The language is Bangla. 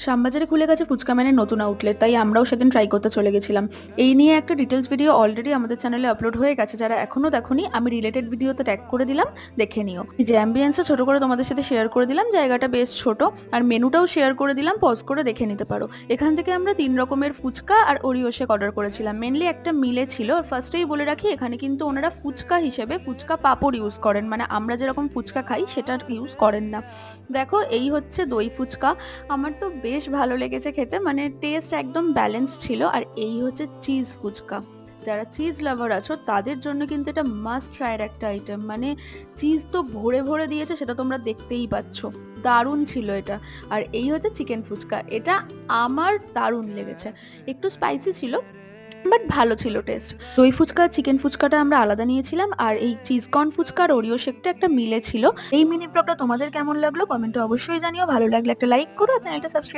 শ্যামবাজারে খুলে গেছে ফুচকা ম্যানের নতুন আউটলেট, তাই আমরাও সেদিন ট্রাই করতে চলে গেছিলাম। এই নিয়ে একটা ডিটেলস ভিডিও অলরেডি আমাদের চ্যানেলে আপলোড হয়ে গেছে, যারা এখনো দেখোনি আমি রিলেটেড ভিডিওতে ট্যাগ করে দিলাম, দেখে নিও। এই যে অ্যাম্বিয়েন্সটা ছোট করে তোমাদের সাথে শেয়ার করে দিলাম, জায়গাটা বেশ ছোট, আর মেনুটাও শেয়ার করে দিলাম, পজ করে দেখে নিতে পারো। এখান থেকে আমরা 3 রকমের ফুচকা আর ওরিও শেক অর্ডার করেছিলাম। মেনলি একটা মিলে ছিল। ফার্স্টেই বলে রাখি, এখানে কিন্তু ওনারা ফুচকা হিসেবে ফুচকা পাপড় ইউজ করেন, মানে আমরা যেরকম ফুচকা খাই সেটা ইউজ করেন না। দেখো, এই হচ্ছে দই ফুচকা। আমার তো বেশ ভালো লেগেছে খেতে, মানে টেস্ট একদম ব্যালেন্স ছিল। আর এই হচ্ছে চিজ ফুচকা। যারা চিজ লাভার আছো তাদের জন্য কিন্তু এটা মাস্ট ট্রাইয়ের একটা আইটেম। মানে চিজ তো ভরে ভরে দিয়েছে, সেটা তোমরা দেখতেই পাচ্ছ। দারুণ ছিল এটা। আর এই হচ্ছে চিকেন ফুচকা। এটা আমার দারুণ লেগেছে। একটু স্পাইসি ছিল, বাট ভালো ছিল টেস্ট। দই ফুচকা চিকেন ফুচকাটা আমরা আলাদা নিয়েছিলাম, আর এই চিজ কর্ন ফুচকা আর ওরিও শেকটা একটা মিলে ছিল। এই মিনি ব্লগটা তোমাদের কেমন লাগলো কমেন্টে অবশ্যই জানিও। ভালো লাগলে একটা লাইক করো, চ্যানেলটা সাবস্ক্রাইব